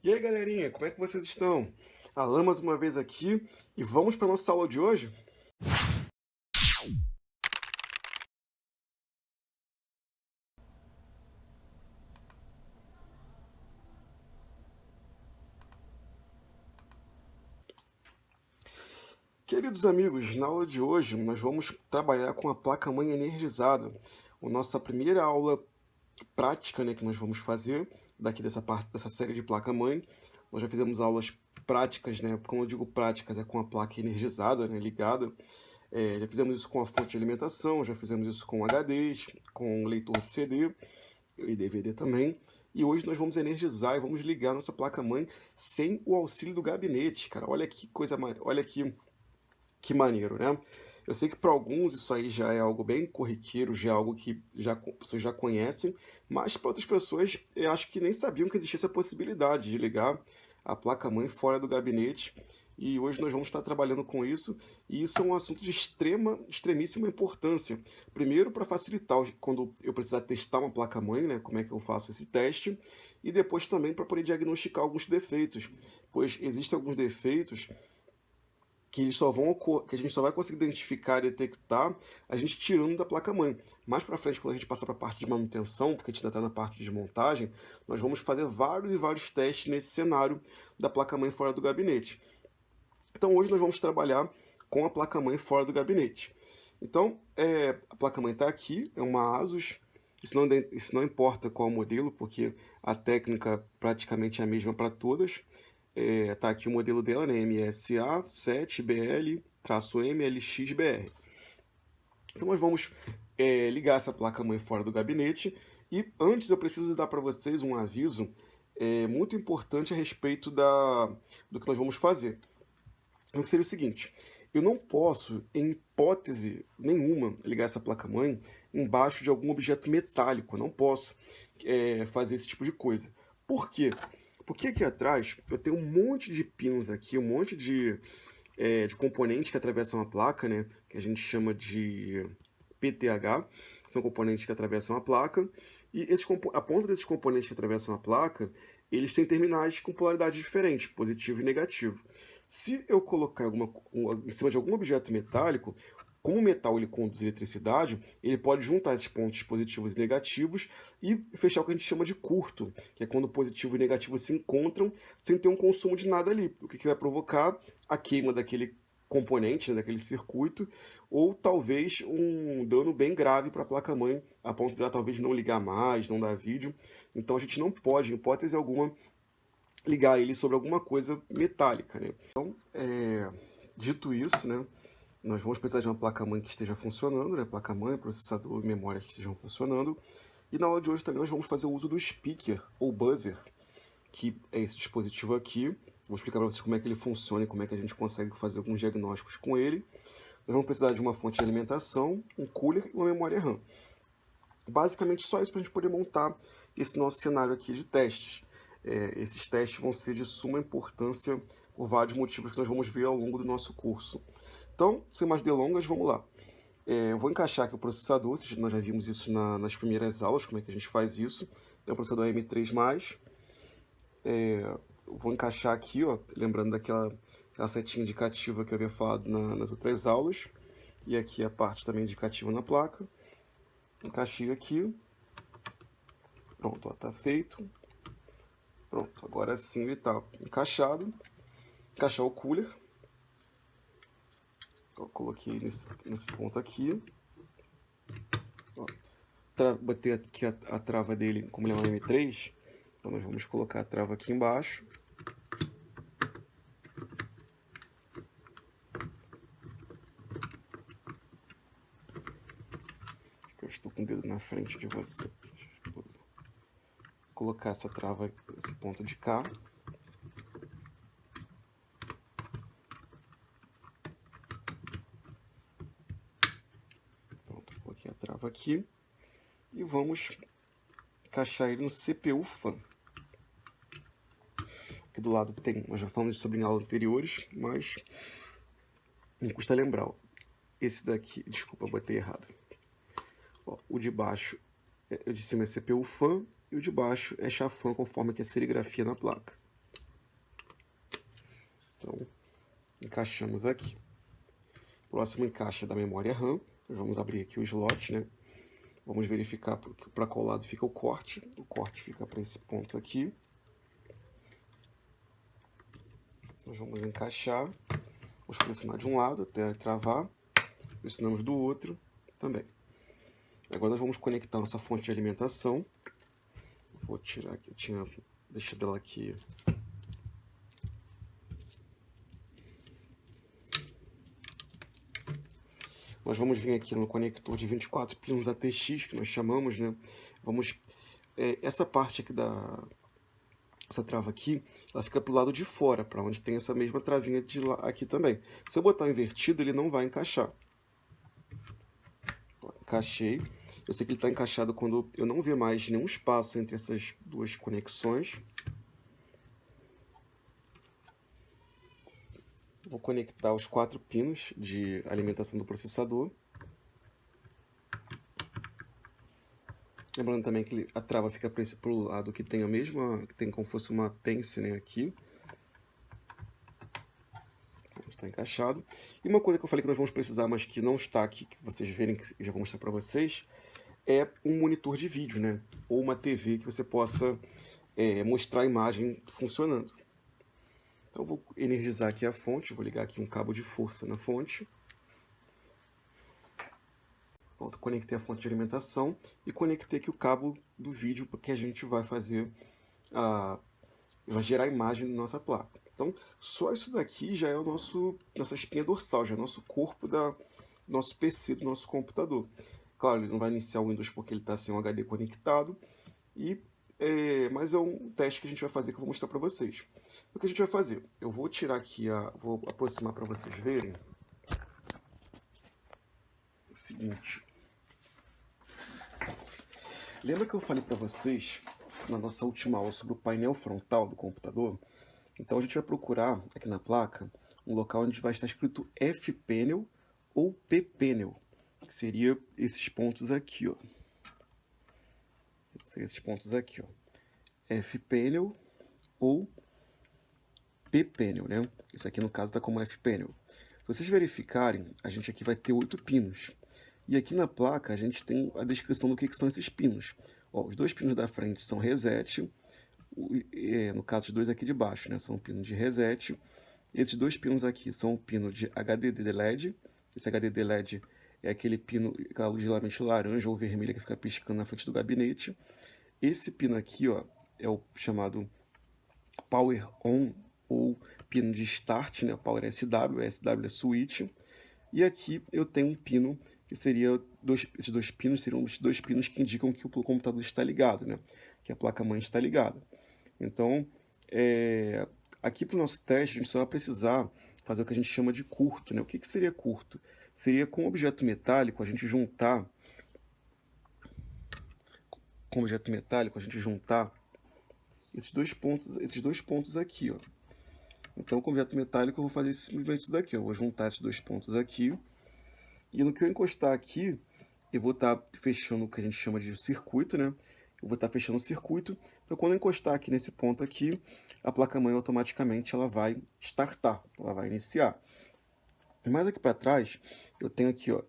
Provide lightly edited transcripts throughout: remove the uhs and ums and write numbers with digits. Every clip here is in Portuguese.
E aí, galerinha, como é que vocês estão? Alan mais uma vez aqui e vamos para nossa aula de hoje? Queridos amigos, na aula de hoje nós vamos trabalhar com a placa-mãe energizada. A nossa primeira aula prática, né, que nós vamos fazer daqui dessa parte dessa série de placa-mãe. Nós já fizemos aulas práticas, né? Quando eu digo práticas, é com a placa energizada, né, ligada. Já fizemos isso com a fonte de alimentação, já fizemos isso com HDs, com leitor de CD e DVD também. E hoje nós vamos energizar e vamos ligar nossa placa-mãe sem o auxílio do gabinete, cara. Olha que coisa, olha que maneiro, né? Eu sei que para alguns isso aí já é algo bem corriqueiro, já é algo que vocês já conhecem, mas para outras pessoas eu acho que nem sabiam que existia essa possibilidade de ligar a placa-mãe fora do gabinete. E hoje nós vamos estar trabalhando com isso, e isso é um assunto de extremíssima importância. Primeiro, para facilitar quando eu precisar testar uma placa-mãe, né, como é que eu faço esse teste, e depois também para poder diagnosticar alguns defeitos, pois existem alguns defeitos que eles só vão que a gente só vai conseguir identificar e detectar a gente tirando da placa-mãe. Mais para frente, quando a gente passar para a parte de manutenção, porque a gente ainda está na parte de montagem, nós vamos fazer vários e vários testes nesse cenário da placa-mãe fora do gabinete. Então hoje nós vamos trabalhar com a placa-mãe fora do gabinete. Então, a placa-mãe está aqui, é uma ASUS. Isso não importa qual modelo, porque a técnica praticamente é a mesma para todas. Tá aqui o modelo dela, né? MSA7BL-MLXBR. Então nós vamos ligar essa placa-mãe fora do gabinete. E antes eu preciso dar para vocês um aviso muito importante a respeito do que nós vamos fazer. Então seria o seguinte, eu não posso, em hipótese nenhuma, ligar essa placa-mãe embaixo de algum objeto metálico. Eu não posso fazer esse tipo de coisa. Por quê? Porque aqui atrás eu tenho um monte de pinos aqui, um monte de componentes que atravessam a placa, né? Que a gente chama de PTH. São componentes que atravessam a placa. E a ponta desses componentes que atravessam a placa, eles têm terminais com polaridades diferentes, positivo e negativo. Se eu colocar em cima de algum objeto metálico, como o metal ele conduz eletricidade, ele pode juntar esses pontos positivos e negativos e fechar o que a gente chama de curto, que é quando o positivo e o negativo se encontram sem ter um consumo de nada ali. O que vai provocar a queima daquele componente, né, daquele circuito, ou talvez um dano bem grave para a placa-mãe, a ponto dela talvez não ligar mais, não dar vídeo. Então a gente não pode, em hipótese alguma, ligar ele sobre alguma coisa metálica, né? Então, dito isso, né, nós vamos precisar de uma placa-mãe que esteja funcionando, né, placa-mãe, processador e memória que estejam funcionando. E na aula de hoje também nós vamos fazer o uso do speaker ou buzzer, que é esse dispositivo aqui. Vou explicar para vocês como é que ele funciona e como é que a gente consegue fazer alguns diagnósticos com ele. Nós vamos precisar de uma fonte de alimentação, um cooler e uma memória RAM. Basicamente só isso para a gente poder montar esse nosso cenário aqui de testes. Esses testes vão ser de suma importância por vários motivos que nós vamos ver ao longo do nosso curso. Então, sem mais delongas, vamos lá. Eu vou encaixar aqui o processador, nós já vimos isso nas primeiras aulas, como é que a gente faz isso. É o processador M3+. Eu vou encaixar aqui, ó, lembrando daquela setinha indicativa que eu havia falado nas outras aulas. E aqui a parte também indicativa na placa. Encaixei aqui. Pronto, ó, tá feito. Pronto, agora sim ele está encaixado. Encaixar o cooler. Eu coloquei nesse ponto aqui. Ó, botei aqui a trava dele, como ele é um M3. Então nós vamos colocar a trava aqui embaixo. Eu estou com o dedo na frente de você. Vou colocar essa trava, esse ponto de cá. Pronto, coloquei a trava aqui. E vamos encaixar ele no CPU fan. Aqui do lado tem, nós já falamos sobre em aulas anteriores, mas não custa lembrar. Ó. Esse daqui, desculpa, botei errado. Ó, o de baixo, o de cima é CPU fan e o de baixo é chafan, conforme aqui a serigrafia na placa. Então, encaixamos aqui. Próximo encaixe é da memória RAM. Nós vamos abrir aqui o slot, né? Vamos verificar para qual lado fica o corte. O corte fica para esse ponto aqui. Nós vamos encaixar. Vamos pressionar de um lado até travar. Pressionamos do outro também. Agora nós vamos conectar nossa fonte de alimentação. Vou tirar aqui, eu tinha deixado ela aqui. Nós vamos vir aqui no conector de 24 pinos ATX, que nós chamamos, né? Vamos, essa parte aqui essa trava aqui, ela fica pro lado de fora, para onde tem essa mesma travinha de lá, aqui também. Se eu botar invertido, ele não vai encaixar. Ó, encaixei. Eu sei que ele está encaixado quando eu não ver mais nenhum espaço entre essas duas conexões. Vou conectar os 4 pinos de alimentação do processador. Lembrando também que a trava fica para o lado que tem a mesma, que tem como se fosse uma pence, né, aqui. Está encaixado. E uma coisa que eu falei que nós vamos precisar, mas que não está aqui, que vocês verem, que eu já vou mostrar para vocês, é um monitor de vídeo, né? Ou uma TV que você possa mostrar a imagem funcionando. Então, eu vou energizar aqui a fonte, vou ligar aqui um cabo de força na fonte. Pronto, conectei a fonte de alimentação e conectei aqui o cabo do vídeo, porque a gente vai fazer vai gerar a imagem na nossa placa. Então, só isso daqui já é o nossa espinha dorsal, já é o nosso corpo do nosso PC, do nosso computador. Claro, ele não vai iniciar o Windows porque ele está sem o HD conectado, mas é um teste que a gente vai fazer que eu vou mostrar para vocês. O que a gente vai fazer? Eu vou tirar aqui, vou aproximar para vocês verem. O seguinte. Lembra que eu falei para vocês na nossa última aula sobre o painel frontal do computador? Então a gente vai procurar aqui na placa um local onde vai estar escrito F-Panel ou P-Panel, que seria esses pontos aqui, ó. Seria esses pontos aqui, ó. F-Panel ou P-Panel, né? Esse aqui no caso está como F-Panel. Se vocês verificarem, a gente aqui vai ter 8 pinos. E aqui na placa a gente tem a descrição do que são esses pinos. Ó, os 2 pinos da frente são reset, no caso os 2 aqui de baixo, né, são pinos de reset. Esses 2 pinos aqui são o pino de HDD LED. Esse HDD LED é aquele pino, aquela luz geralmente laranja ou vermelha que fica piscando na frente do gabinete. Esse pino aqui, ó, é o chamado Power On ou pino de Start, né, Power SW, SW é Switch. E aqui eu tenho um pino que seria esses 2 pinos seriam os 2 pinos que indicam que o computador está ligado, né? Que a placa-mãe está ligada. Então, aqui para o nosso teste, a gente só vai precisar fazer o que a gente chama de curto, né? O que seria curto? Seria com objeto metálico a gente juntar esses dois pontos aqui, ó. Então, com objeto metálico eu vou fazer simplesmente isso daqui, ó. Eu vou juntar esses 2 pontos aqui. E no que eu encostar aqui, eu vou estar fechando o que a gente chama de circuito, né? Eu vou estar fechando o circuito. Então, quando eu encostar aqui nesse ponto aqui, a placa-mãe automaticamente ela vai startar, ela vai iniciar. Mais aqui para trás, eu tenho aqui, ó,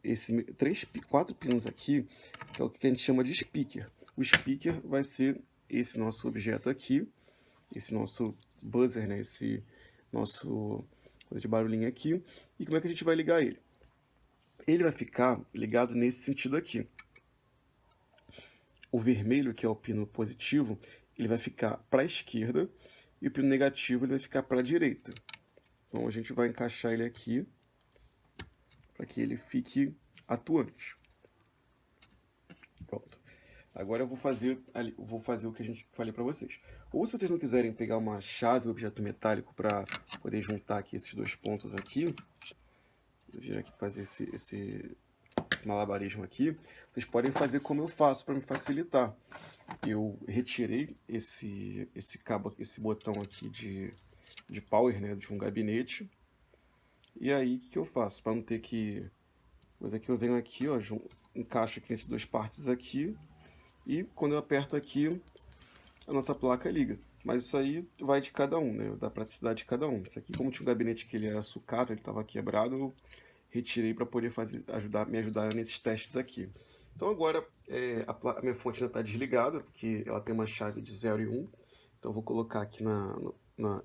4 pinos aqui, que é o que a gente chama de speaker. O speaker vai ser esse nosso objeto aqui, esse nosso buzzer, né? Esse nosso coisa de barulhinho aqui. E como é que a gente vai ligar ele? Ele vai ficar ligado nesse sentido aqui. O vermelho, que é o pino positivo, ele vai ficar para a esquerda e o pino negativo ele vai ficar para a direita. Então a gente vai encaixar ele aqui para que ele fique atuante. Pronto. Agora eu vou fazer o que a gente falei para vocês. Ou se vocês não quiserem pegar uma chave objeto metálico para poder juntar aqui esses 2 pontos aqui, eu vir aqui fazer esse malabarismo aqui, vocês podem fazer como eu faço para me facilitar. Eu retirei esse cabo, esse botão aqui de power, né, de um gabinete. E aí o que eu faço? Para não ter que... Mas aqui eu venho aqui, ó, encaixo aqui nessas 2 partes aqui. E quando eu aperto aqui, a nossa placa liga. Mas isso aí vai de cada um, né? Da praticidade de cada um. Isso aqui, como tinha um gabinete que ele era sucata, ele estava quebrado, eu retirei para poder me ajudar nesses testes aqui. Então agora a minha fonte ainda está desligada, porque ela tem uma chave de 0 e 1. Então eu vou colocar aqui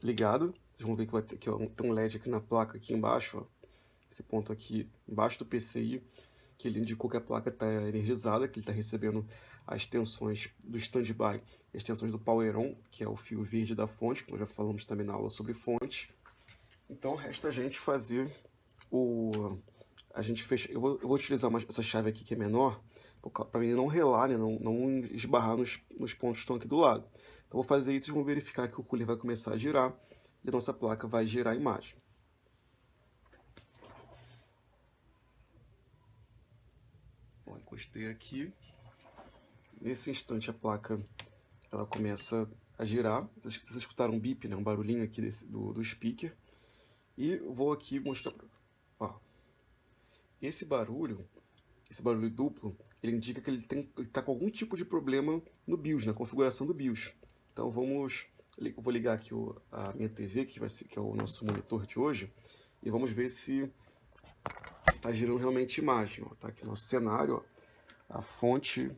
ligado. Vocês vão ver que vai ter que tem um LED aqui na placa aqui embaixo, ó. Esse ponto aqui embaixo do PCI, que ele indicou que a placa está energizada, que ele está recebendo as tensões do standby, as tensões do power on, que é o fio verde da fonte, que nós já falamos também na aula sobre fonte. Então resta a gente fazer a gente fecha. Eu vou utilizar essa chave aqui que é menor, para ele não relar, né? Não esbarrar nos pontos que estão aqui do lado. Então vou fazer isso e vão verificar que o cooler vai começar a girar e a nossa placa vai gerar a imagem. Bom, encostei aqui. Nesse instante a placa ela começa a girar. Vocês escutaram um bip, né? Um barulhinho aqui do speaker. E vou aqui mostrar. Ó, esse barulho duplo, ele indica que ele está com algum tipo de problema no BIOS, na configuração do BIOS. Então eu vou ligar aqui a minha TV, que é o nosso monitor de hoje, e vamos ver se está girando realmente imagem. Está aqui o nosso cenário, ó, a fonte,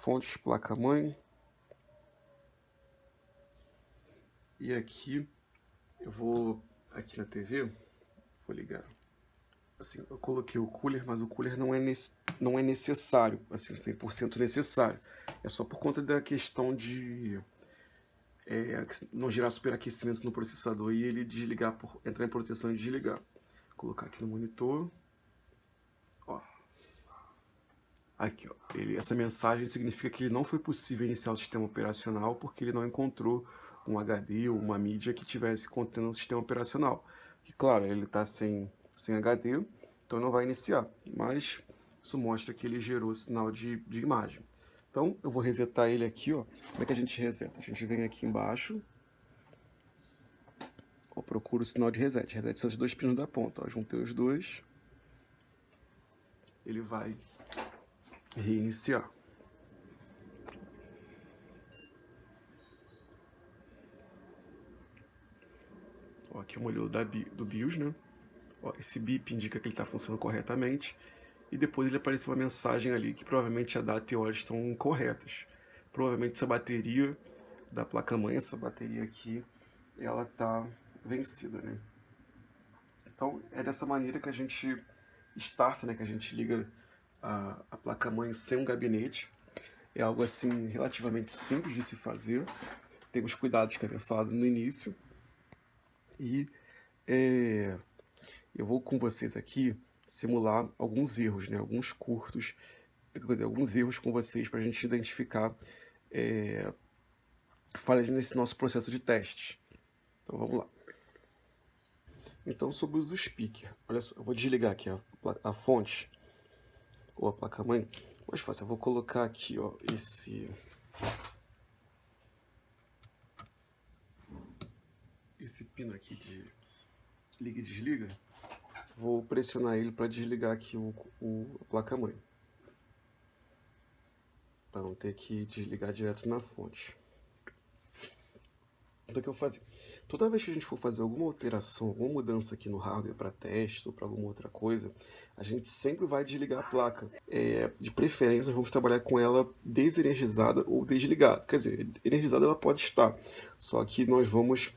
fonte, placa-mãe. E aqui, aqui na TV, vou ligar. Assim, eu coloquei o cooler, mas o cooler não é necessário, assim, 100% necessário. É só por conta da questão de não gerar superaquecimento no processador e ele entrar em proteção e desligar. Vou colocar aqui no monitor. Ó. Aqui, ó. Essa mensagem significa que ele não foi possível iniciar o sistema operacional porque ele não encontrou um HD ou uma mídia que tivesse contendo o sistema operacional. E claro, ele está sem HD, então não vai iniciar, mas isso mostra que ele gerou sinal de imagem. Então eu vou resetar ele aqui, ó. Como é que a gente reseta? A gente vem aqui embaixo, ó, procura o sinal de reset. Reset são os dois pinos da ponta, ó. Juntei os dois, ele vai reiniciar. Ó, aqui é o modelo do BIOS, né? Ó, esse bip indica que ele está funcionando corretamente. E depois ele apareceu uma mensagem ali que provavelmente a data e a hora estão incorretas. Provavelmente essa bateria da placa-mãe, essa bateria aqui, ela está vencida, né? Então é dessa maneira que a gente starta, né? Que a gente liga a placa-mãe sem um gabinete. É algo assim relativamente simples de se fazer. Tem os cuidados que eu havia falado no início. E eu vou com vocês aqui simular alguns erros, né? Alguns erros com vocês para a gente identificar falhas nesse nosso processo de teste. Então vamos lá. Então sobre o uso do speaker, olha só, eu vou desligar aqui a fonte ou a placa-mãe. Mais fácil, eu vou colocar aqui, ó, esse pino aqui de liga e desliga. Vou pressionar ele para desligar aqui a placa-mãe, para não ter que desligar direto na fonte. Então o que eu vou fazer? Toda vez que a gente for fazer alguma alteração, alguma mudança aqui no hardware para teste ou para alguma outra coisa, a gente sempre vai desligar a placa. De preferência, nós vamos trabalhar com ela desenergizada ou desligada. Quer dizer, energizada ela pode estar, só que quando nós vamos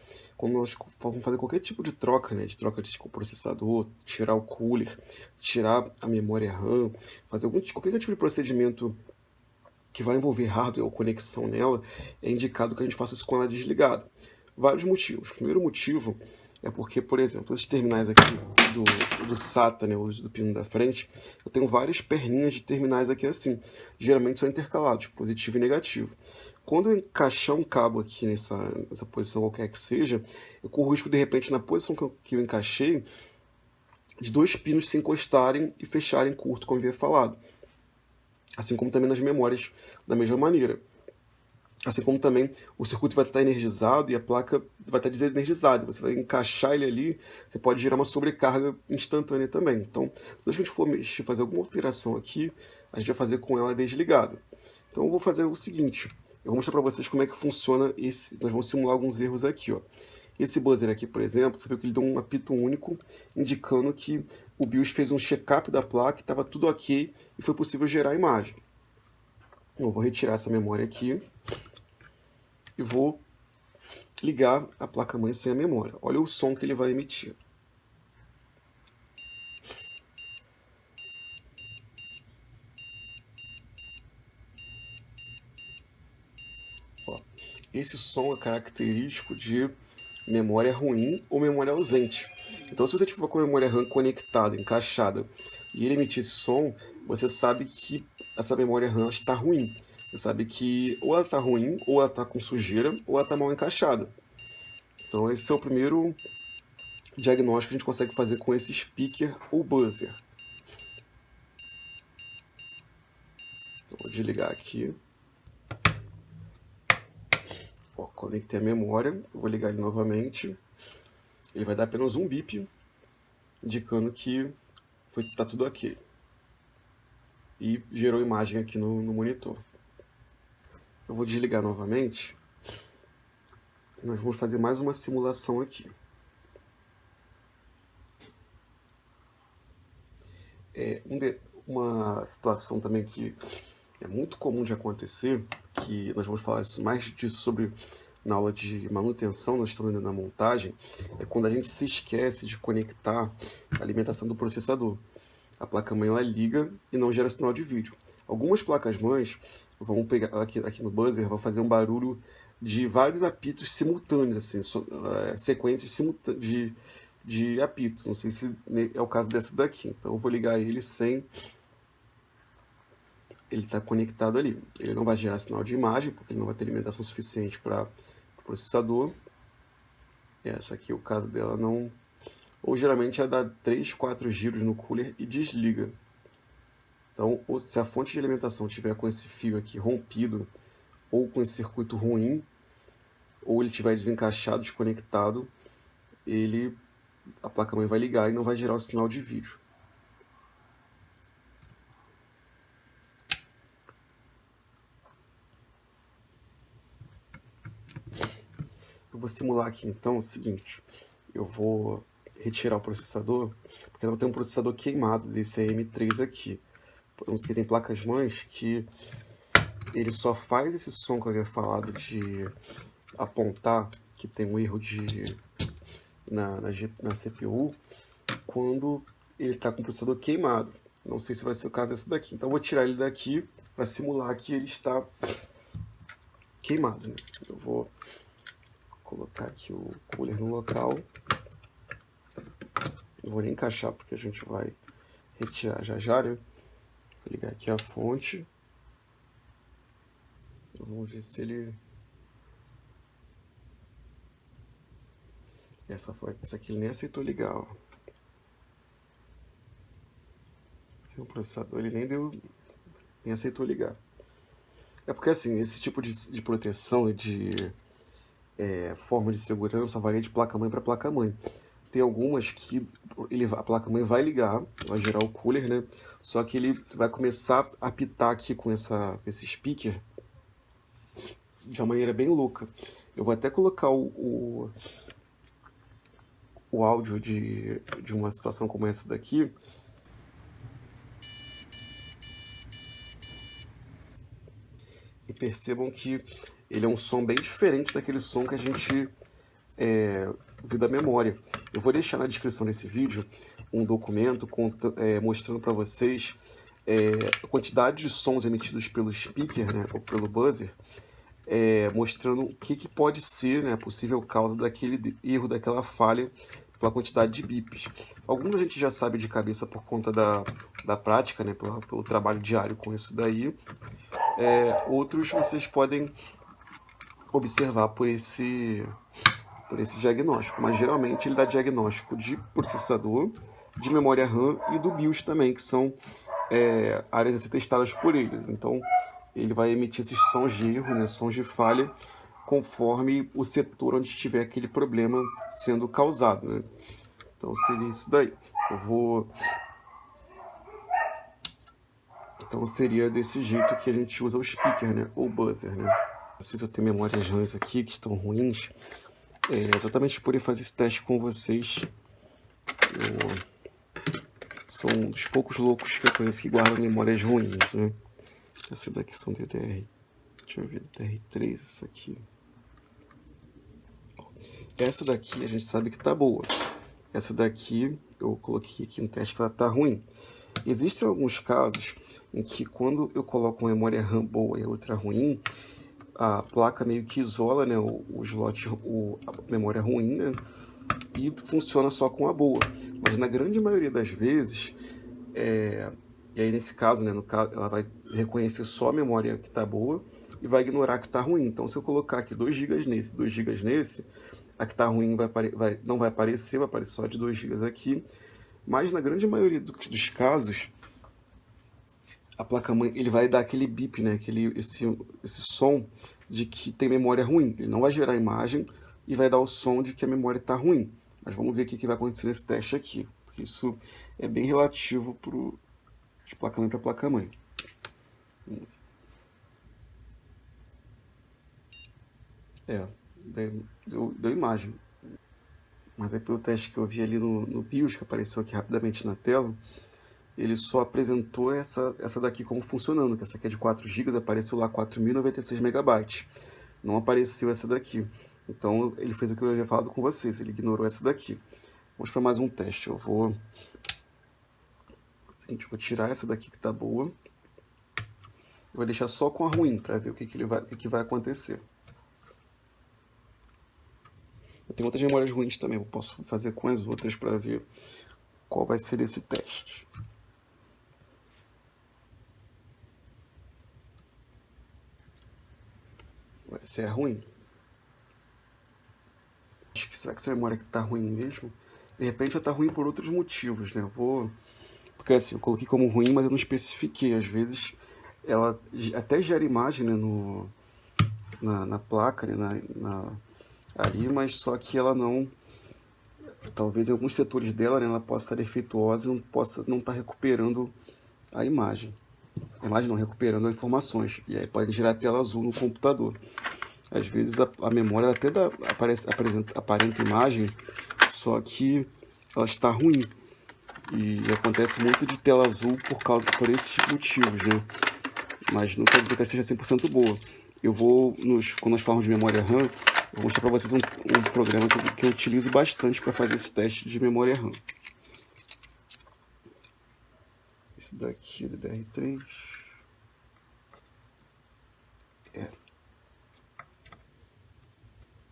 fazer qualquer tipo de troca, né, de troca de processador, tirar o cooler, tirar a memória RAM, fazer qualquer tipo de procedimento que vai envolver hardware ou conexão nela, é indicado que a gente faça isso com ela desligada. Vários motivos. O primeiro motivo é porque, por exemplo, esses terminais aqui do SATA, né, do pino da frente, eu tenho várias perninhas de terminais aqui assim. Geralmente são intercalados, positivo e negativo. Quando eu encaixar um cabo aqui nessa posição qualquer que seja, eu corro o risco, de repente, na posição que eu encaixei, de dois pinos se encostarem e fecharem curto, como eu havia falado. Assim como também nas memórias, da mesma maneira. Assim como também o circuito vai estar energizado e a placa vai estar desenergizada. Você vai encaixar ele ali, você pode gerar uma sobrecarga instantânea também. Então, se a gente for fazer alguma alteração aqui, a gente vai fazer com ela desligada. Então eu vou fazer o seguinte, Eu vou mostrar para vocês como é que funciona esse. Nós vamos simular alguns erros aqui, ó. Esse buzzer aqui, por exemplo, você viu que ele deu um apito único, indicando que o BIOS fez um check-up da placa, estava tudo ok e foi possível gerar a imagem. Eu vou retirar essa memória aqui e vou ligar a placa-mãe sem a memória. Olha o som que ele vai emitir. Ó, esse som é característico de memória ruim ou memória ausente. Então, se você tiver com a memória RAM conectada, encaixada, e ele emitir esse som, você sabe que essa memória RAM está ruim. Você sabe que ou ela está ruim, ou ela está com sujeira, ou ela está mal encaixada. Então, esse é o primeiro diagnóstico que a gente consegue fazer com esse speaker ou buzzer. Então, vou desligar aqui. Ó, conectei a memória, eu vou ligar ele novamente. Ele vai dar apenas um bip, indicando que tá tudo ok. E gerou imagem aqui no monitor. Eu vou desligar novamente. Nós vamos fazer mais uma simulação aqui. Uma situação também que é muito comum de acontecer, que nós vamos falar mais disso sobre na aula de manutenção, nós estamos na montagem, é quando a gente se esquece de conectar a alimentação do processador. A placa-mãe ela liga e não gera sinal de vídeo. Algumas placas-mães vão pegar aqui no buzzer, vão fazer um barulho de vários apitos simultâneos, assim, sequências de apitos. Não sei se é o caso dessa daqui. Então eu vou ligar ele sem ele estar conectado ali. Ele não vai gerar sinal de imagem, porque ele não vai ter alimentação suficiente para o processador. Essa aqui, o caso dela não... Ou geralmente é dar 3, 4 giros no cooler e desliga. Então, se a fonte de alimentação tiver com esse fio aqui rompido, ou com esse circuito ruim, ou ele tiver desencaixado, desconectado, a placa-mãe vai ligar e não vai gerar o sinal de vídeo. Eu vou simular aqui então o seguinte, eu vou retirar o processador, porque ela tem um processador queimado desse AM3 aqui. Porque tem placas-mães que ele só faz esse som que eu havia falado de apontar que tem um erro na CPU quando ele está com o processador queimado. Não sei se vai ser o caso desse daqui. Então eu vou tirar ele daqui para simular que ele está queimado, né? Eu vou colocar aqui o cooler no local. Não vou nem encaixar porque a gente vai retirar já, né? Vou ligar aqui a fonte. Vamos ver se ele... Essa aqui ele nem aceitou ligar, ó. Esse é o processador, ele nem aceitou ligar. É porque assim, esse tipo de proteção e de forma de segurança varia de placa-mãe para placa-mãe. Tem algumas que a placa-mãe vai ligar, vai gerar o cooler, né? Só que ele vai começar a apitar aqui com esse speaker de uma maneira bem louca. Eu vou até colocar o áudio de uma situação como essa daqui. E percebam que ele é um som bem diferente daquele som que a gente viu da memória. Eu vou deixar na descrição desse vídeo um documento mostrando para vocês a quantidade de sons emitidos pelo speaker, né, ou pelo buzzer, mostrando o que pode ser, né, a possível causa daquele erro, daquela falha, pela quantidade de bips. Alguns a gente já sabe de cabeça por conta da prática, né, pelo trabalho diário com isso daí. Outros vocês podem observar por esse diagnóstico, mas geralmente ele dá diagnóstico de processador, de memória RAM e do BIOS também, que são áreas a ser testadas por eles. Então ele vai emitir esses sons de erro, né, sons de falha, conforme o setor onde estiver aquele problema sendo causado, né? Então seria isso daí. Então seria desse jeito que a gente usa o speaker, né, ou buzzer, né? Se eu tenho memórias RAM aqui que estão ruins, exatamente por eu fazer esse teste com vocês. Eu sou um dos poucos loucos que eu conheço que guardam memórias ruins, né? Essa daqui são DDR. Deixa eu ver, DDR3, essa aqui. Essa daqui a gente sabe que tá boa. Essa daqui eu coloquei aqui no teste que ela tá ruim. Existem alguns casos em que quando eu coloco uma memória RAM boa e outra ruim, a placa meio que isola, né, o slot, a memória ruim, né, e funciona só com a boa. Mas na grande maioria das vezes, e aí nesse caso, né, no caso, ela vai reconhecer só a memória que está boa e vai ignorar a que está ruim. Então, se eu colocar aqui 2 GB nesse, 2 GB nesse, a que está ruim não vai aparecer, vai aparecer só de 2 GB aqui. Mas na grande maioria dos casos, a placa-mãe ele vai dar aquele bip, né, esse som de que tem memória ruim. Ele não vai gerar imagem e vai dar o som de que a memória está ruim. Mas vamos ver o que vai acontecer nesse teste aqui, porque isso é bem relativo de placa-mãe para placa-mãe. Deu imagem. Mas aí pelo teste que eu vi ali no BIOS, que apareceu aqui rapidamente na tela, ele só apresentou essa daqui como funcionando, que essa aqui é de 4 GB, apareceu lá 4.096 MB. Não apareceu essa daqui. Então ele fez o que eu havia falado com vocês, ele ignorou essa daqui. Vamos para mais um teste. Eu vou tirar essa daqui que está boa. Eu vou deixar só com a ruim para ver o que vai acontecer. Eu tenho outras memórias ruins também, eu posso fazer com as outras para ver qual vai ser esse teste. Essa é ruim. Será que essa memória que tá ruim mesmo? De repente ela tá ruim por outros motivos, né? Porque assim, eu coloquei como ruim, mas eu não especifiquei. Às vezes ela até gera imagem, né, na placa, né, ali, mas só que ela não... Talvez em alguns setores dela, né, ela possa estar defeituosa e não estar recuperando a imagem. A imagem não, recuperando as informações. E aí pode gerar tela azul no computador. Às vezes a memória até aparenta imagem, só que ela está ruim. E acontece muito de tela azul por esses motivos, né? Mas não quer dizer que ela seja 100% boa. Quando nós falamos de memória RAM, eu vou mostrar para vocês um programa que eu utilizo bastante para fazer esse teste de memória RAM. Esse daqui é do DR3.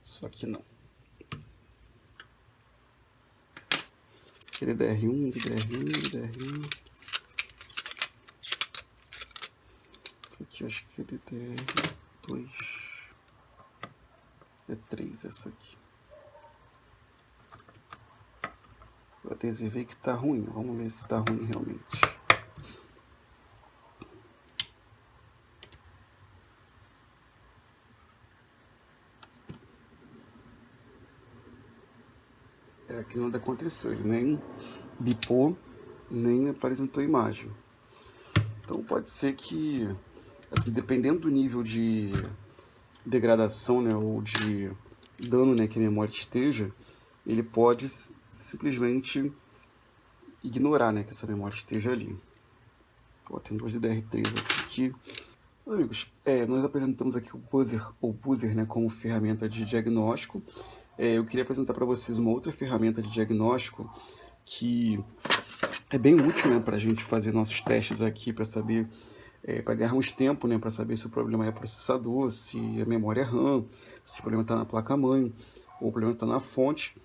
Só que não. Aquele DR1, DDR1. Esse aqui eu acho que é DDR2. É 3 essa aqui. Eu adesivei que tá ruim. Vamos ver se tá ruim realmente. Aqui nada aconteceu. Ele nem bipou, nem apresentou imagem. Então pode ser que, assim, dependendo do nível de degradação, né, ou de dano, né, que a memória esteja, ele pode simplesmente ignorar, né, que essa memória esteja ali. Ó, tem 2 DDR3 aqui. Amigos, nós apresentamos aqui o Buzzer, né, como ferramenta de diagnóstico. Eu queria apresentar para vocês uma outra ferramenta de diagnóstico que é bem útil, né, para a gente fazer nossos testes aqui, para saber, para ganharmos tempo, né, para saber se o problema é processador, se a memória é RAM, se o problema está na placa-mãe, ou o problema está na fonte,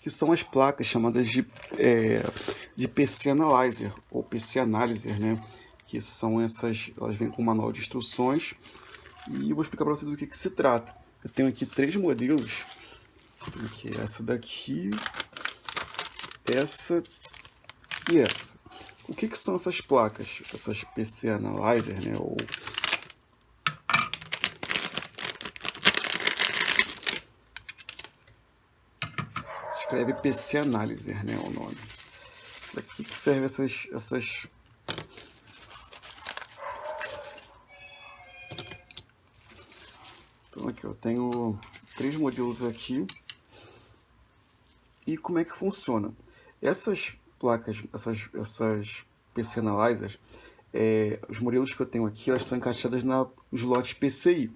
que são as placas chamadas de PC Analyzer, ou PC Analyzer, né, que são elas vêm com um manual de instruções, e eu vou explicar para vocês do que se trata. Eu tenho aqui 3 modelos, aqui essa daqui, essa e essa. O que são essas placas? Essas PC Analyzer, né? Escreve PC Analyzer, né? O nome. Para que serve tenho 3 modelos aqui. E como é que funciona? Essas placas, essas PC Analyzers, os modelos que eu tenho aqui, elas são encaixadas no slot PCI.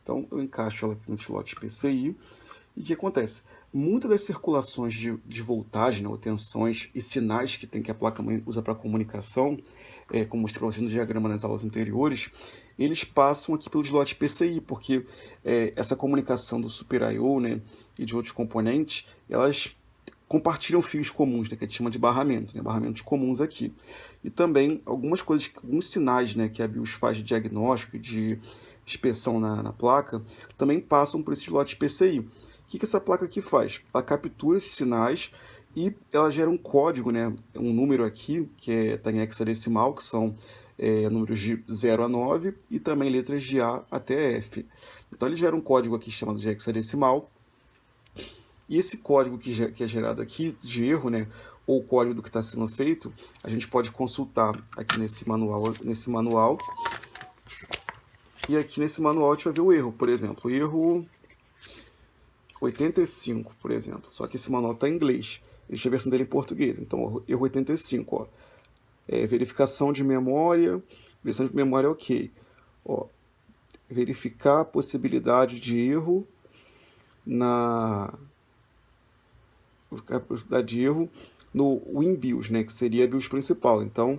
Então, eu encaixo ela aqui no slot PCI. E o que acontece? Muitas das circulações de voltagem, né, ou tensões e sinais que a placa-mãe usa para comunicação, como mostrei para vocês no diagrama nas aulas anteriores, eles passam aqui pelo slot PCI, porque essa comunicação do Super I/O, né, e de outros componentes, elas compartilham fios comuns, né, que a gente chama de barramento, né, barramentos comuns aqui. E também algumas coisas, alguns sinais, né, que a BIOS faz de diagnóstico, de inspeção na placa, também passam por esse slot PCI. O que essa placa aqui faz? Ela captura esses sinais e ela gera um código, né, um número aqui, que está em hexadecimal, que são números de 0 a 9, e também letras de A até F. Então ele gera um código aqui chamado de hexadecimal, e esse código que é gerado aqui, de erro, né, ou o código do que está sendo feito, a gente pode consultar aqui nesse manual. E aqui nesse manual a gente vai ver o erro, por exemplo, erro 85, por exemplo. Só que esse manual está em inglês, existe a versão dele em português. Então, erro 85, ó. Verificação de memória, ok. Ó, verificar a possibilidade de erro no WinBIOS, né, que seria a BIOS principal. Então,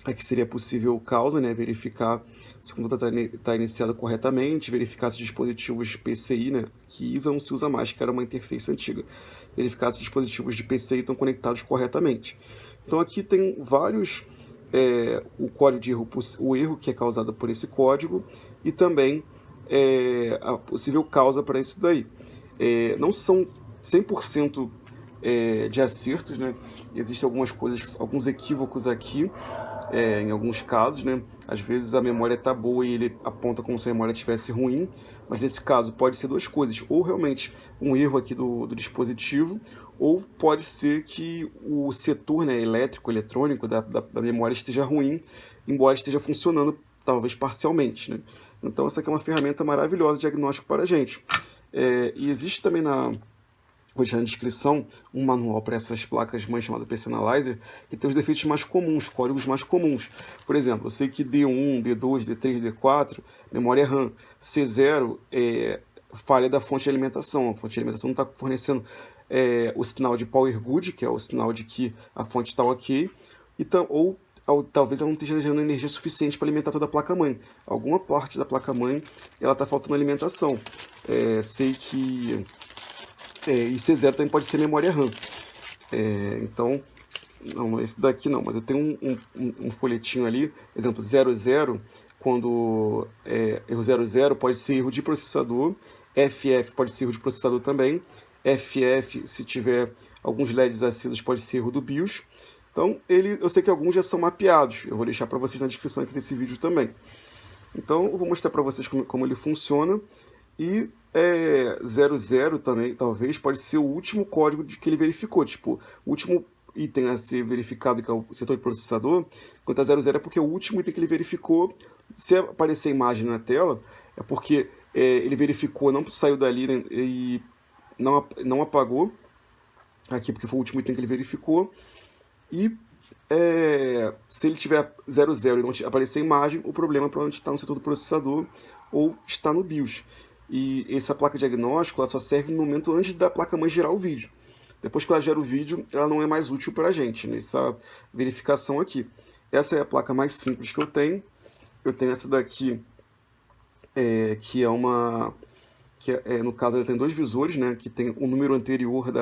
aqui seria possível causa, né, verificar se o computador está iniciado corretamente, verificar se dispositivos PCI, né, que ISA não se usa mais, que era uma interface antiga, verificar se dispositivos de PCI estão conectados corretamente. Então aqui tem vários, o código de erro, o erro que é causado por esse código, e também a possível causa para isso daí. Não são 100% de acertos, né? Existem algumas coisas, alguns equívocos aqui, em alguns casos, né? Às vezes a memória está boa e ele aponta como se a memória estivesse ruim, mas nesse caso pode ser duas coisas, ou realmente um erro aqui do dispositivo, ou pode ser que o setor, né, elétrico, eletrônico da memória esteja ruim, embora esteja funcionando talvez parcialmente, né? Então essa aqui é uma ferramenta maravilhosa de diagnóstico para a gente. E existe também vou deixar na descrição um manual para essas placas-mães chamado PC Analyzer, que tem os defeitos mais comuns, códigos mais comuns. Por exemplo, eu sei que D1, D2, D3, D4, memória RAM. C0 é falha da fonte de alimentação. A fonte de alimentação não está fornecendo o sinal de power good, que é o sinal de que a fonte está ok, ou talvez ela não esteja gerando energia suficiente para alimentar toda a placa-mãe. Alguma parte da placa-mãe ela está faltando alimentação. Sei que e C0 também pode ser memória RAM. Então, não, esse daqui não, mas eu tenho um folhetinho ali, exemplo 00, quando erro 00 pode ser erro de processador, FF pode ser erro de processador também, FF, se tiver alguns LEDs acesos, pode ser erro do BIOS. Então, eu sei que alguns já são mapeados, eu vou deixar para vocês na descrição aqui desse vídeo também. Então, eu vou mostrar para vocês como ele funciona. E 00 também, talvez, pode ser o último código que ele verificou. Tipo, o último item a ser verificado, que é o setor de processador, quando está 00 é porque é o último item que ele verificou. Se aparecer a imagem na tela, é porque ele verificou, não saiu dali, né, e não apagou. Aqui, porque foi o último item que ele verificou. E se ele tiver 00 e não aparecer a imagem, o problema provavelmente está no setor do processador ou está no BIOS. E essa placa de diagnóstico ela só serve no momento antes da placa-mãe gerar o vídeo. Depois que ela gera o vídeo, ela não é mais útil para a gente, nessa verificação aqui. Essa é a placa mais simples que eu tenho. Eu tenho essa daqui, que é uma... no caso, ela tem dois visores, né, que tem o número anterior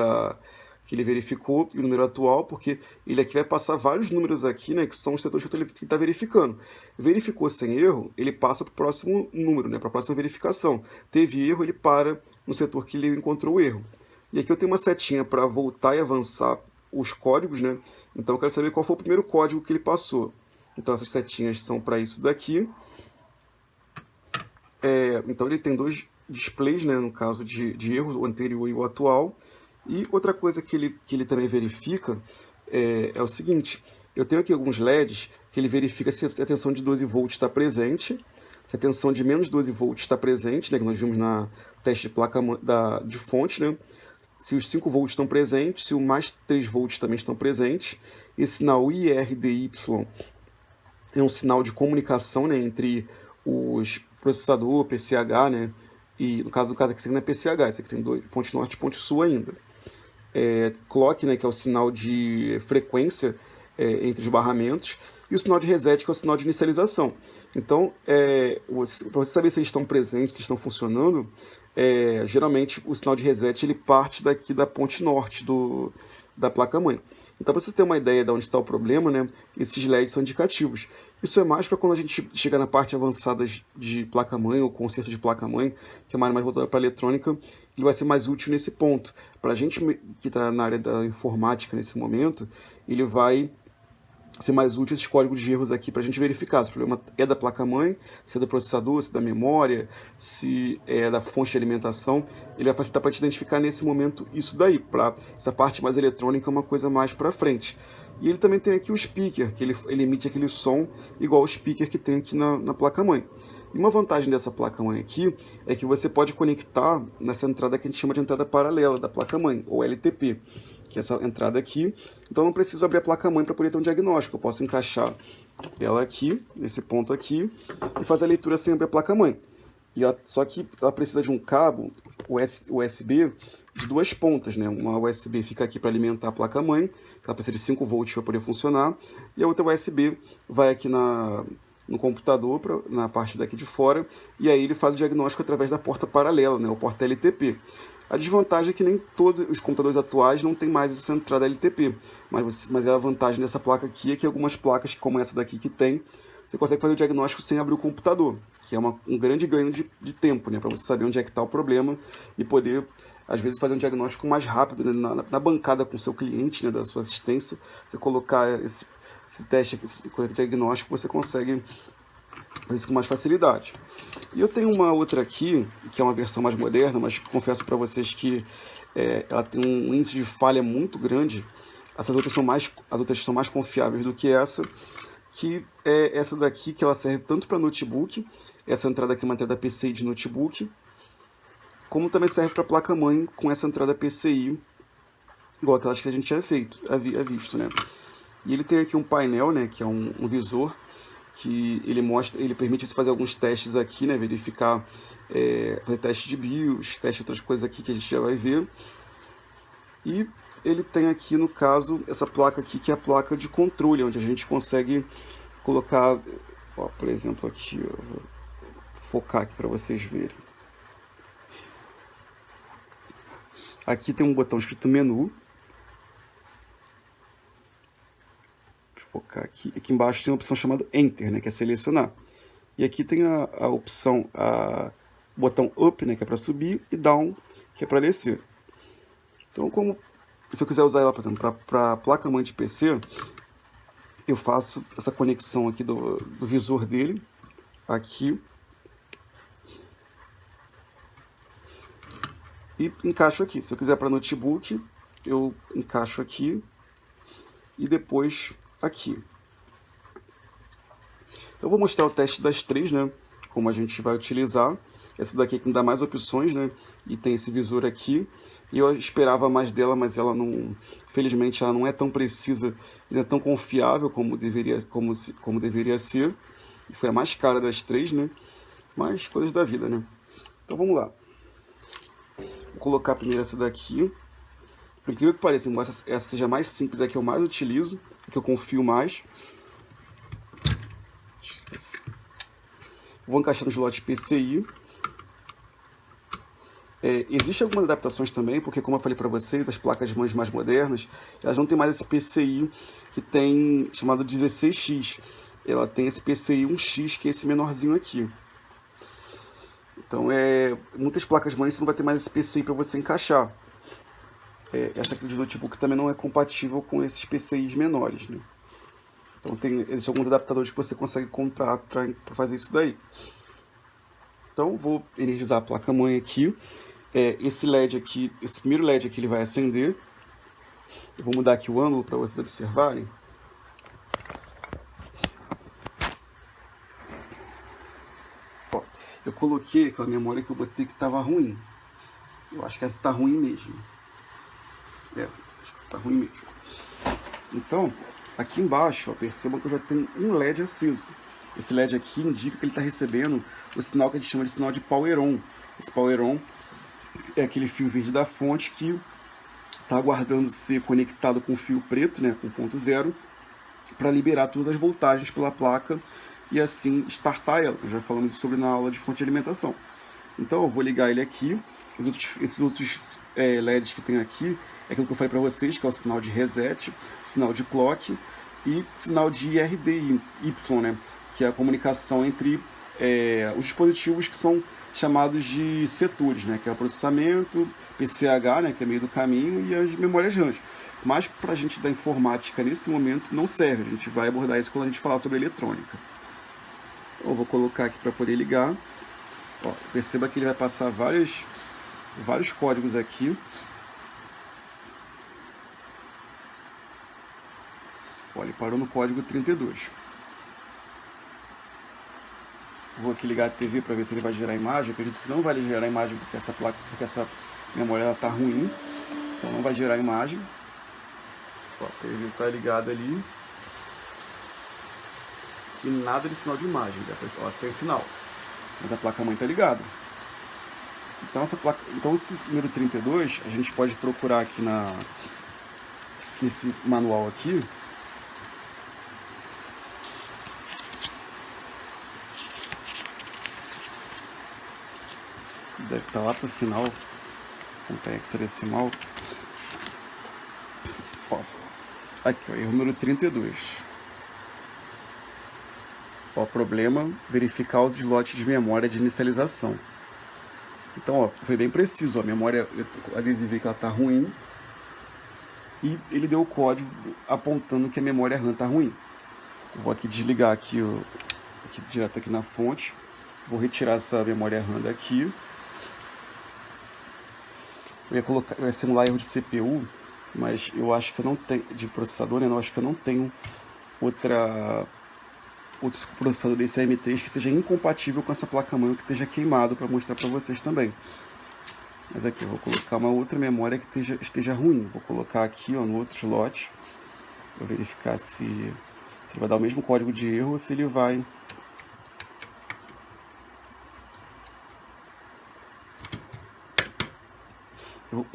que ele verificou e o número atual, porque ele aqui vai passar vários números aqui, né, que são os setores que ele está verificando. Verificou sem erro, ele passa para o próximo número, né, para a próxima verificação. Teve erro, ele para no setor que ele encontrou o erro. E aqui eu tenho uma setinha para voltar e avançar os códigos, né, então eu quero saber qual foi o primeiro código que ele passou. Então essas setinhas são para isso daqui. Então ele tem dois displays, né, no caso de erro, o anterior e o atual. E outra coisa que ele também verifica é o seguinte, eu tenho aqui alguns LEDs que ele verifica se a tensão de 12 volts está presente, se a tensão de menos 12 volts está presente, né, que nós vimos na teste de placa de fonte, né, se os 5 volts estão presentes, se o mais 3 volts também estão presentes. Esse sinal IRDY é um sinal de comunicação, né, entre os processador, PCH, né, e no caso aqui, esse aqui não é PCH, esse aqui tem dois, ponte norte e ponte sul ainda. Clock, né, que é o sinal de frequência entre os barramentos, e o sinal de reset, que é o sinal de inicialização. Então, para você saber se eles estão presentes, se eles estão funcionando, geralmente o sinal de reset ele parte daqui da ponte norte da placa-mãe. Então, para você ter uma ideia de onde está o problema, né, esses LEDs são indicativos. Isso é mais para quando a gente chegar na parte avançada de placa-mãe ou conserto de placa-mãe, que é mais voltada para a eletrônica, ele vai ser mais útil nesse ponto. Para a gente que está na área da informática nesse momento, ele vai ser mais útil esses códigos de erros aqui para a gente verificar se o problema é da placa-mãe, se é do processador, se é da memória, se é da fonte de alimentação. Ele vai facilitar para te identificar nesse momento isso daí, para essa parte mais eletrônica é uma coisa mais para frente. E ele também tem aqui o speaker, que ele emite aquele som igual o speaker que tem aqui na placa-mãe. E uma vantagem dessa placa-mãe aqui é que você pode conectar nessa entrada que a gente chama de entrada paralela da placa-mãe, ou LTP, que é essa entrada aqui. Então eu não preciso abrir a placa-mãe para poder ter um diagnóstico. Eu posso encaixar ela aqui, nesse ponto aqui, e fazer a leitura sem abrir a placa-mãe. Só que ela precisa de um cabo USB de duas pontas, né? Uma USB fica aqui para alimentar a placa-mãe, ela precisa de 5 volts para poder funcionar, e a outra USB vai aqui no computador, na parte daqui de fora, e aí ele faz o diagnóstico através da porta paralela, né? O porta LTP. A desvantagem é que nem todos os computadores atuais não tem mais essa entrada LTP, mas a vantagem dessa placa aqui é que algumas placas, como essa daqui que tem, você consegue fazer o diagnóstico sem abrir o computador, que é um grande ganho de tempo, né, para você saber onde é que está o problema e poder, às vezes, fazer um diagnóstico mais rápido, né, na bancada com o seu cliente, né, da sua assistência. Você colocar esse teste, esse diagnóstico, você consegue fazer isso com mais facilidade. E eu tenho uma outra aqui, que é uma versão mais moderna, mas confesso para vocês que ela tem um índice de falha muito grande. As outras são mais confiáveis do que essa, que é essa daqui, que ela serve tanto para notebook, essa entrada aqui é uma entrada PCI de notebook, como também serve para placa-mãe com essa entrada PCI, igual aquelas que a gente tinha visto, né? E ele tem aqui um painel, né, que é um visor, que ele permite você fazer alguns testes aqui, né, verificar, fazer teste de BIOS, teste de outras coisas aqui que a gente já vai ver. E ele tem aqui, no caso, essa placa aqui, que é a placa de controle, onde a gente consegue colocar, ó, por exemplo, aqui, ó, vou focar aqui para vocês verem. Aqui tem um botão escrito menu. Focar aqui. Aqui embaixo tem uma opção chamada Enter, né, que é selecionar. E aqui tem a opção, botão Up, né, que é para subir, e Down, que é para descer. Então, se eu quiser usar ela, por exemplo, para placa-mãe de PC, eu faço essa conexão aqui do visor dele, aqui, e encaixo aqui. Se eu quiser para notebook, eu encaixo aqui, e depois aqui. Eu vou mostrar o teste das três, né, como a gente vai utilizar. Essa daqui é que me dá mais opções, né, e tem esse visor aqui. E eu esperava mais dela, mas ela não, felizmente, ela não é tão precisa e não é tão confiável como deveria ser. E foi a mais cara das três, né, mas coisas da vida, né. Então vamos lá. Vou colocar primeiro essa daqui. Por incrível que pareça, embora essa seja mais simples, é a que eu mais utilizo, a que eu confio mais. Vou encaixar no slot PCI. Existem algumas adaptações também, porque como eu falei para vocês, as placas mães mais modernas, elas não tem mais esse PCI que tem chamado 16X. Ela tem esse PCI 1X, que é esse menorzinho aqui. Então, muitas placas mães você não vai ter mais esse PCI para você encaixar. Essa aqui do notebook também não é compatível com esses PCIs menores, né? Então existem alguns adaptadores que você consegue comprar para fazer isso daí. Então vou energizar a placa-mãe aqui. Esse LED aqui, esse primeiro LED aqui, ele vai acender. Eu vou mudar aqui o ângulo para vocês observarem. coloquei aquela memória que eu botei que estava ruim. Eu acho que essa está ruim mesmo. Acho que essa está ruim mesmo. Então, aqui embaixo, ó, percebam que eu já tenho um LED aceso. Esse LED aqui indica que ele está recebendo o sinal que a gente chama de sinal de Power On. Esse Power On é aquele fio verde da fonte que está aguardando ser conectado com o fio preto, né, com ponto zero, para liberar todas as voltagens pela placa e assim startar ela. Já falamos sobre na aula de fonte de alimentação. Então eu vou ligar ele aqui. Esses outros LEDs que tem aqui é aquilo que eu falei para vocês, que é o sinal de reset, sinal de clock e sinal de RDY, né, que é a comunicação entre os dispositivos que são chamados de setores, né, que é o processamento, PCH, né, que é meio do caminho, e as memórias RAM. Mas para a gente da informática nesse momento não serve, a gente vai abordar isso quando a gente falar sobre eletrônica. Eu vou colocar aqui para poder ligar. Ó, perceba que ele vai passar vários códigos aqui. Ó, ele parou no código 32. Vou aqui ligar a TV para ver se ele vai gerar imagem. Eu acredito que não vai gerar imagem porque essa memória está ruim. Então não vai gerar imagem. Ó, a TV está ligada ali. E nada de sinal de imagem. Ó, sem sinal. Mas a placa-mãe está ligada. Então esse número 32, a gente pode procurar aqui nesse manual aqui. Deve estar lá para o final, com hexadecimal. Ó, aqui, ó, erro número 32. Ó, problema, verificar os slots de memória de inicialização. Então, ó, foi bem preciso, ó, a memória adesiva que ela está ruim e ele deu o código apontando que a memória RAM está ruim. Eu vou aqui desligar aqui, direto aqui na fonte, vou retirar essa memória RAM daqui. Eu ia simular erro de CPU, mas eu acho que eu não tenho, de processador, né? Eu acho que eu não tenho outro processador desse AM3 que seja incompatível com essa placa-mãe, que esteja queimado, para mostrar para vocês também. Mas aqui eu vou colocar uma outra memória que esteja ruim. Vou colocar aqui, ó, no outro slot, para verificar se ele vai dar o mesmo código de erro ou se ele vai...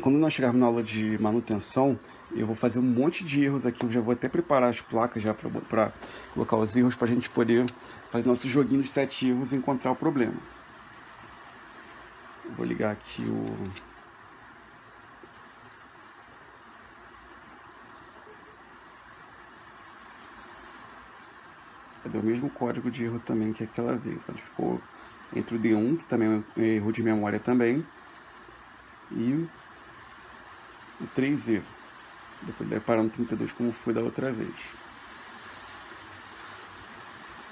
Quando nós chegarmos na aula de manutenção, eu vou fazer um monte de erros aqui. Eu já vou até preparar as placas já para colocar os erros, para a gente poder fazer nosso joguinho de 7 erros e encontrar o problema. Eu vou ligar aqui o... Deu o mesmo código de erro também que aquela vez. Ele ficou entre o D1, que também é um erro de memória também, e o 3E. Depois ele vai parar no 32 como foi da outra vez.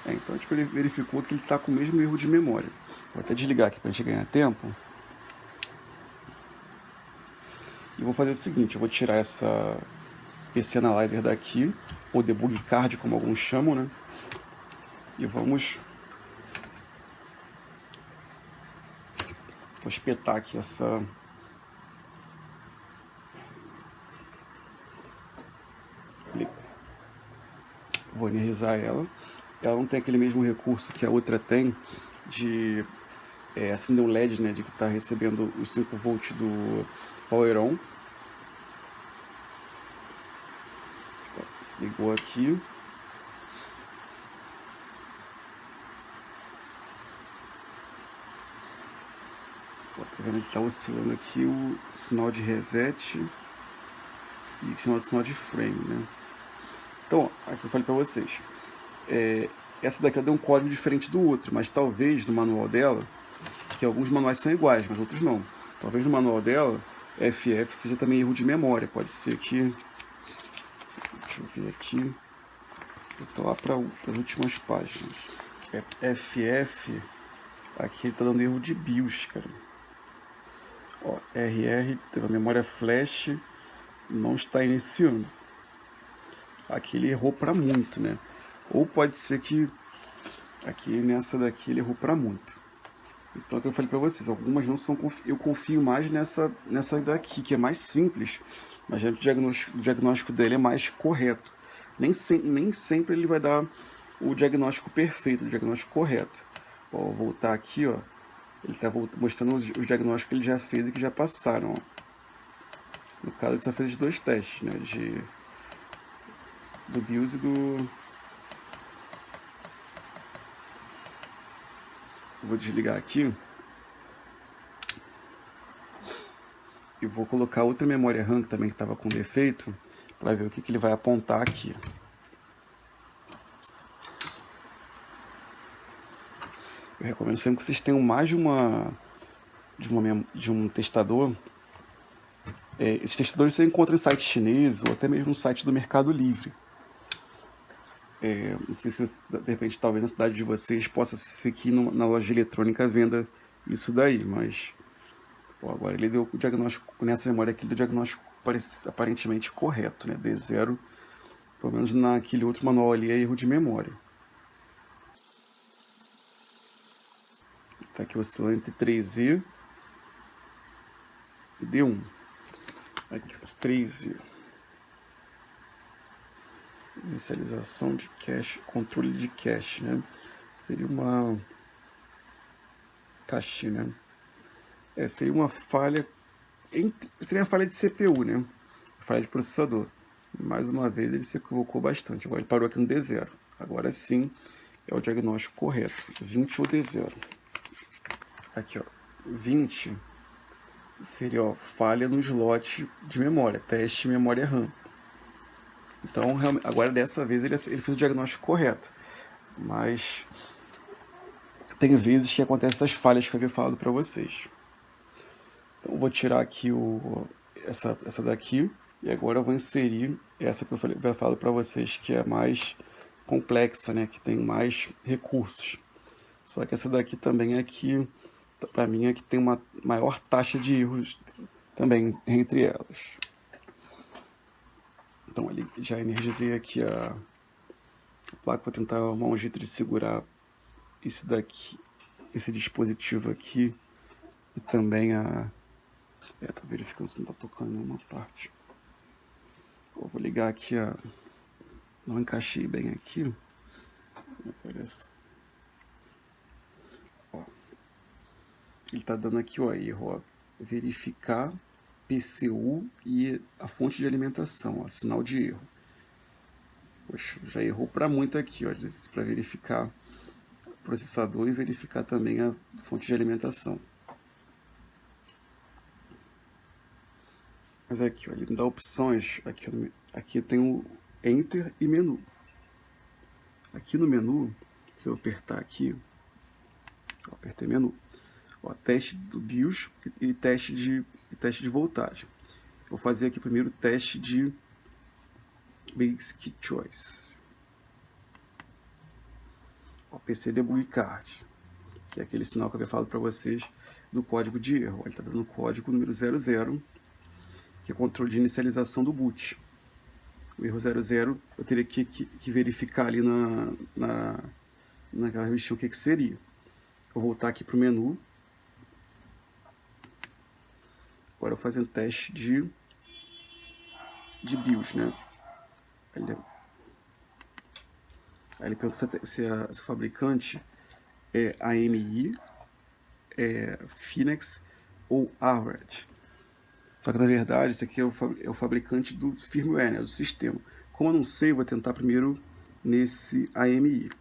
Então a gente verificou que ele está com o mesmo erro de memória. Vou até desligar aqui para a gente ganhar tempo. E vou fazer o seguinte, eu vou tirar essa PC Analyzer daqui, ou Debug Card, como alguns chamam, né? E vou espetar aqui essa... Vou energizar ela. Ela não tem aquele mesmo recurso que a outra tem de acender um LED, né, de que está recebendo os 5 volts do Power On. Ligou aqui. Tá vendo que está oscilando aqui o sinal de reset e o sinal de frame, né? Então, aqui eu falei para vocês. Essa daqui deu um código diferente do outro, mas talvez no manual dela, que alguns manuais são iguais, mas outros não. Talvez no manual dela, FF seja também erro de memória. Pode ser que... Deixa eu ver aqui. Eu tô lá para as últimas páginas. FF, aqui ele tá dando erro de BIOS, cara. Ó, RR, teve a memória flash, não está iniciando. Aqui ele errou para muito, né? Ou pode ser que aqui nessa daqui ele errou para muito. Então, é o que eu falei para vocês, algumas não são, eu confio mais nessa daqui, que é mais simples, mas o diagnóstico dele é mais correto. Nem sempre ele vai dar o diagnóstico perfeito, o diagnóstico correto. Ó, vou voltar aqui, ó, ele está mostrando os diagnósticos que ele já fez e que já passaram. Ó. No caso, ele só fez os 2 testes, né, do BIOS e do... Vou desligar aqui. E vou colocar outra memória RAM que também estava com defeito, para ver o que ele vai apontar aqui. Eu recomendo sempre que vocês tenham mais de um testador. Esses testadores você encontra em site chinês ou até mesmo no site do Mercado Livre. Não sei se de repente talvez na cidade de vocês possa ser aqui na loja de eletrônica venda isso daí, mas agora ele deu o diagnóstico, nessa memória aqui, ele deu o diagnóstico aparentemente correto, né? D0, pelo menos naquele outro manual ali é erro de memória. Tá aqui oscilando entre 3E e D1. Aqui, 3E. Inicialização de cache, controle de cache, né? Seria uma cache, né? Seria uma falha, seria uma falha de CPU, né? Falha de processador. Mais uma vez ele se equivocou bastante. Agora ele parou aqui no D0. Agora sim é o diagnóstico correto. 20 ou D0. Aqui, ó. 20 seria, ó, falha no slot de memória, teste de memória RAM. Então, agora dessa vez ele fez o diagnóstico correto. Mas tem vezes que acontecem essas falhas que eu havia falado para vocês. Então, eu vou tirar aqui essa daqui. E agora eu vou inserir essa que eu falo para vocês, que é mais complexa, né? Que tem mais recursos. Só que essa daqui também é que, para mim, é que tem uma maior taxa de erros também entre elas. Então, ali já energizei aqui a placa. Vou tentar arrumar um jeito de segurar esse daqui, esse dispositivo aqui. E também tô verificando se não tá tocando em nenhuma parte. Eu vou ligar aqui não encaixei bem aqui. Olha só. Ó. Ele tá dando aqui, ó, erro, ó. Verificar PCU e a fonte de alimentação, ó, sinal de erro. Poxa, já errou para muito aqui, ó, para verificar o processador e verificar também a fonte de alimentação. Mas aqui, ó, ele me dá opções. Aqui tem o Enter e menu. Aqui no menu, se eu apertar aqui, ó, apertei menu, ó, teste do BIOS e teste de voltagem. Vou fazer aqui primeiro o teste de Basic Choice. Ó, PC Debug Card, que é aquele sinal que eu havia falado para vocês do código de erro. Ele está dando o código número 00, que é controle de inicialização do boot. O erro 00 eu teria que verificar ali naquela revistinha o que seria. Vou voltar aqui para o menu. Agora eu vou fazer um teste de BIOS, né? Aí ele pergunta se o fabricante é AMI, Phoenix ou Arrowhead. Só que na verdade esse aqui é o fabricante do firmware, né, do sistema. Como eu não sei, eu vou tentar primeiro nesse AMI.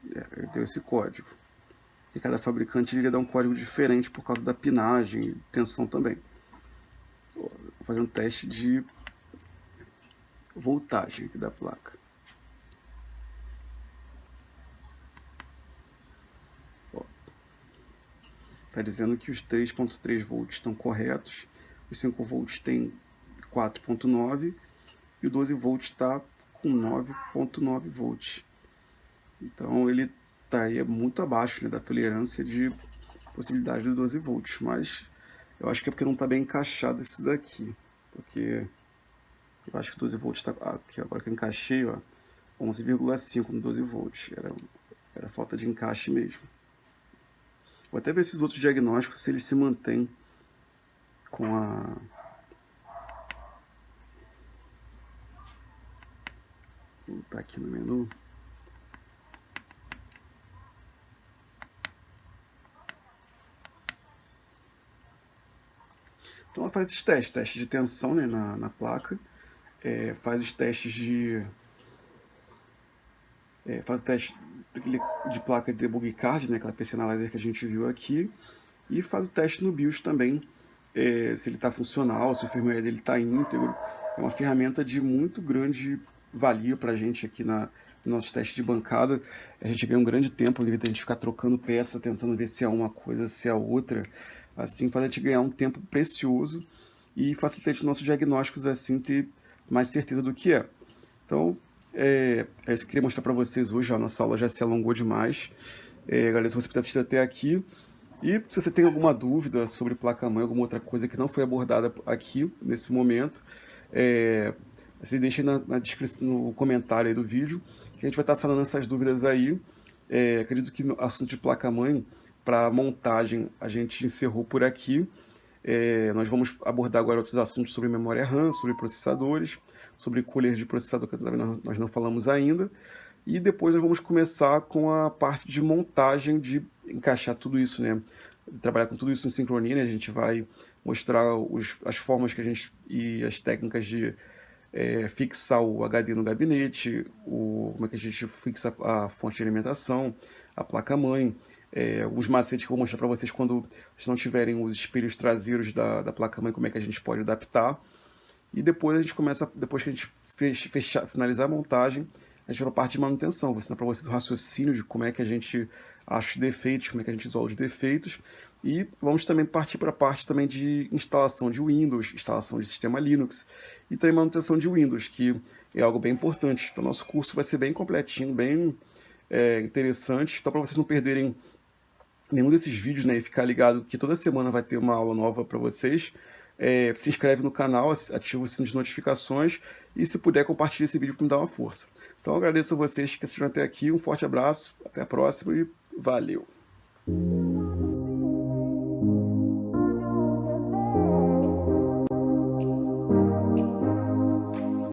Ele deu esse código. E cada fabricante iria dar um código diferente por causa da pinagem e tensão também. Vou fazer um teste de voltagem aqui da placa. Está dizendo que os 3.3 volts estão corretos, os 5 volts tem 4.9 e o 12 volts está com 9.9 volts. Então ele estaria muito abaixo, né, da tolerância de possibilidade do 12 volts, mas eu acho que é porque não está bem encaixado esse daqui, porque eu acho que o 12 volts está aqui, agora que eu encaixei, ó, 11,5 no 12 volts, era falta de encaixe mesmo. Vou até ver esses outros diagnósticos, se eles se mantêm com a... Vou voltar aqui no menu. Então ela faz esses testes de tensão, né, na placa, faz os testes faz o teste de placa de debug card, né, aquela PC Analyzer que a gente viu aqui, e faz o teste no BIOS também, se ele está funcional, se o firmware dele está íntegro. É uma ferramenta de muito grande valia para a gente aqui nos nossos testes de bancada. A gente ganha um grande tempo, ao invés de a gente ficar trocando peça, tentando ver se é uma coisa, se é outra. Assim faz a gente ganhar um tempo precioso e facilita os nossos diagnósticos, assim, ter mais certeza do que é. Então, é isso que eu queria mostrar para vocês hoje. A nossa aula já se alongou demais. Galera, se você puder assistir até aqui. E se você tem alguma dúvida sobre placa-mãe, alguma outra coisa que não foi abordada aqui, nesse momento, vocês deixem na descrição, no comentário aí do vídeo, que a gente vai estar sanando essas dúvidas aí. Acredito que no assunto de placa-mãe, para montagem, a gente encerrou por aqui. Nós vamos abordar agora outros assuntos sobre memória RAM, sobre processadores, sobre cooler de processador, que nós não falamos ainda. E depois nós vamos começar com a parte de montagem, de encaixar tudo isso, né? Trabalhar com tudo isso em sincronia, né? A gente vai mostrar as formas que a gente e as técnicas de fixar o HD no gabinete, como é que a gente fixa a fonte de alimentação, a placa-mãe, alguns macetes que eu vou mostrar para vocês quando vocês não tiverem os espelhos traseiros da placa-mãe, como é que a gente pode adaptar. E depois a gente começa, depois que a gente finalizar a montagem, a gente vai para a parte de manutenção. Vou ensinar para vocês o raciocínio de como é que a gente acha os defeitos, como é que a gente isola os defeitos. E vamos também partir para a parte também de instalação de Windows, instalação de sistema Linux e também manutenção de Windows, que é algo bem importante. Então nosso curso vai ser bem completinho, bem interessante. Então para vocês não perderem nenhum desses vídeos, né, e ficar ligado que toda semana vai ter uma aula nova para vocês, se inscreve no canal, ativa o sino de notificações e, se puder, compartilhe esse vídeo para me dar uma força. Então, eu agradeço a vocês que assistiram até aqui, um forte abraço, até a próxima e valeu!